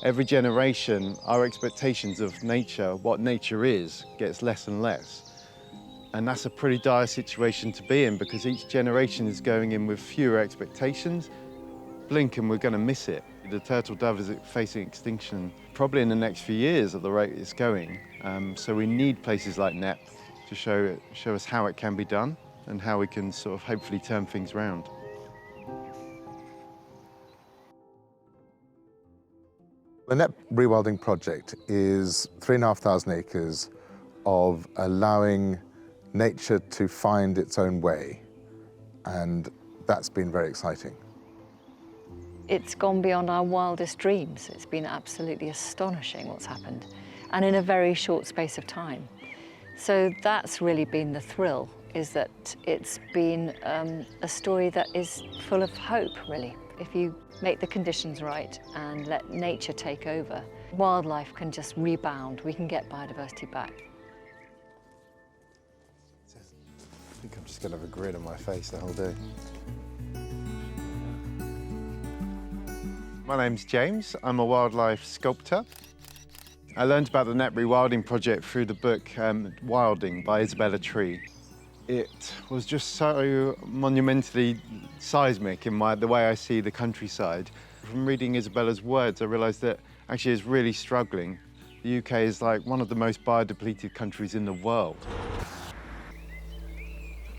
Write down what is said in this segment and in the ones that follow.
Every generation, our expectations of nature, what nature is, gets less and less. And that's a pretty dire situation to be in because each generation is going in with fewer expectations. Blink and we're going to miss it. The turtle dove is facing extinction probably in the next few years at the rate it's going. So we need places like Knepp to show us how it can be done and how we can sort of hopefully turn things around. The Knepp Rewilding Project is 3,500 acres of allowing nature to find its own way, and that's been very exciting. It's gone beyond our wildest dreams. It's been absolutely astonishing what's happened, and in a very short space of time. So that's really been the thrill, is that it's been a story that is full of hope, really. If you make the conditions right and let nature take over, wildlife can just rebound. We can get biodiversity back. I think I'm just going to have a grin on my face the whole day. My name's James. I'm a wildlife sculptor. I learned about the Knepp Rewilding Project through the book Wilding by Isabella Tree. It was just so monumentally seismic in the way I see the countryside. From reading Isabella's words, I realised that actually it's really struggling. The UK is like one of the most biodepleted countries in the world.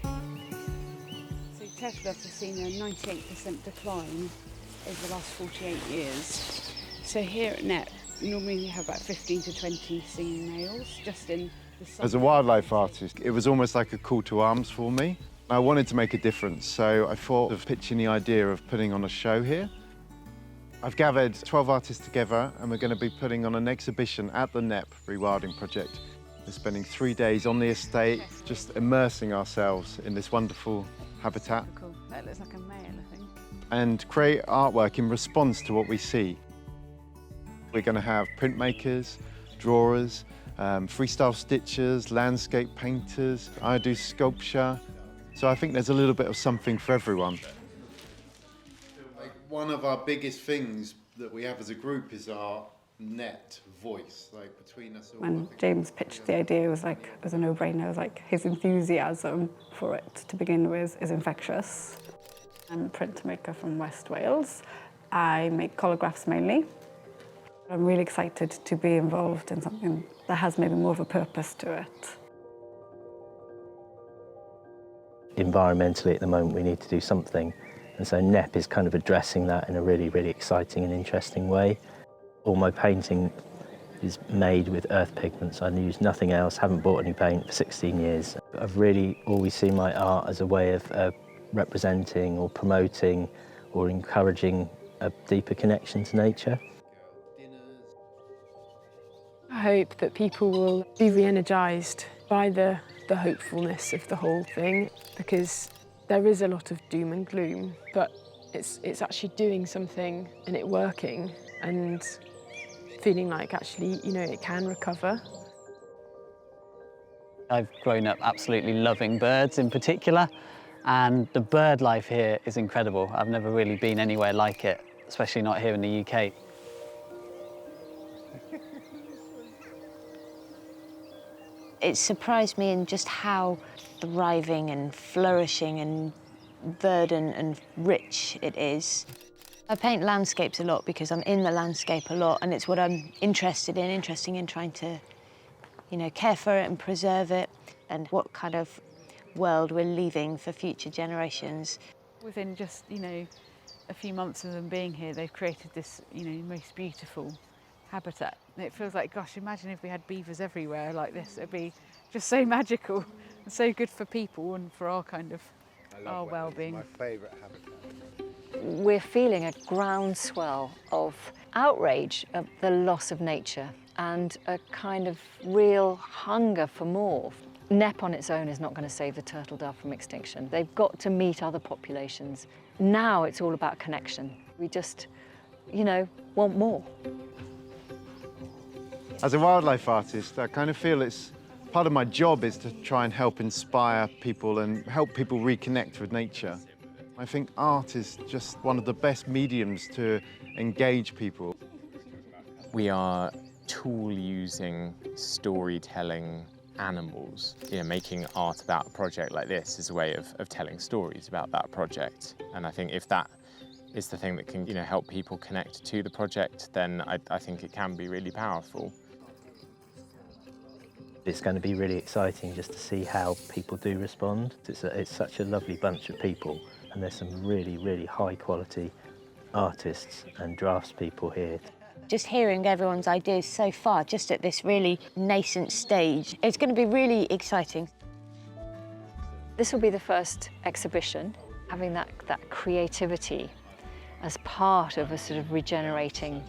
So turtle doves have seen a 98% decline over the last 48 years. So here at Knepp, normally you have about 15 to 20 singing males just in the summer. As a wildlife artist, it was almost like a call to arms for me. I wanted to make a difference, so I thought of pitching the idea of putting on a show here. I've gathered 12 artists together and we're going to be putting on an exhibition at the Knepp Rewilding Project. We're spending 3 days on the estate, just immersing ourselves in this wonderful habitat. Cool. That looks like a male, I think. And create artwork in response to what we see. We're going to have printmakers, drawers, freestyle stitchers, landscape painters. I do sculpture. So I think there's a little bit of something for everyone. One of our biggest things that we have as a group is our net voice, like between us all. When James pitched the idea, it was a no-brainer. It was like his enthusiasm for it to begin with is infectious. I'm a printmaker from West Wales. I make collagraphs mainly. I'm really excited to be involved in something that has maybe more of a purpose to it. Environmentally at the moment we need to do something, and so Knepp is kind of addressing that in a really, really exciting and interesting way. All my painting is made with earth pigments. I use nothing else, haven't bought any paint for 16 years. I've really always seen my art as a way of representing or promoting or encouraging a deeper connection to nature. I hope that people will be re-energised by the hopefulness of the whole thing, because there is a lot of doom and gloom, but it's actually doing something and it working and feeling like actually, you know, it can recover. I've grown up absolutely loving birds in particular, and the bird life here is incredible. I've never really been anywhere like it, especially not here in the UK. It surprised me in just how thriving and flourishing and verdant and rich it is. I paint landscapes a lot because I'm in the landscape a lot, and it's what I'm interested in trying to, you know, care for it and preserve it, and what kind of world we're leaving for future generations. Within just, you know, a few months of them being here, they've created this, you know, most beautiful habitat. And it feels like, gosh, imagine if we had beavers everywhere like this. It'd be just so magical and so good for people and for our kind of our well-being. My favourite habitat. We're feeling a groundswell of outrage at the loss of nature and a kind of real hunger for more. Knepp on its own is not going to save the turtle dove from extinction. They've got to meet other populations. Now it's all about connection. We just, you know, want more. As a wildlife artist, I kind of feel it's part of my job is to try and help inspire people and help people reconnect with nature. I think art is just one of the best mediums to engage people. We are tool-using, storytelling animals. You know, making art about a project like this is a way of telling stories about that project. And I think if that is the thing that can, help people connect to the project, then I think it can be really powerful. It's going to be really exciting just to see how people do respond. It's such a lovely bunch of people, and there's some really, really high quality artists and draftspeople here. Just hearing everyone's ideas so far, just at this really nascent stage, it's going to be really exciting. This will be the first exhibition. Having that creativity as part of a sort of regenerating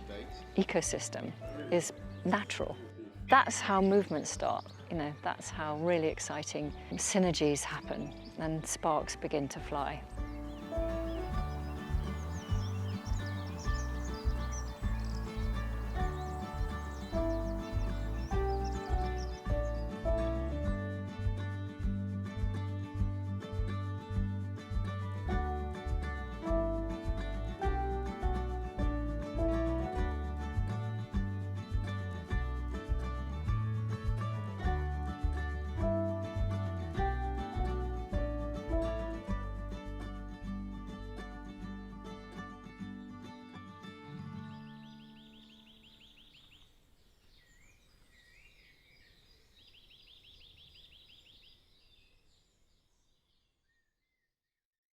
ecosystem is natural. That's how movements start, that's how really exciting synergies happen and sparks begin to fly.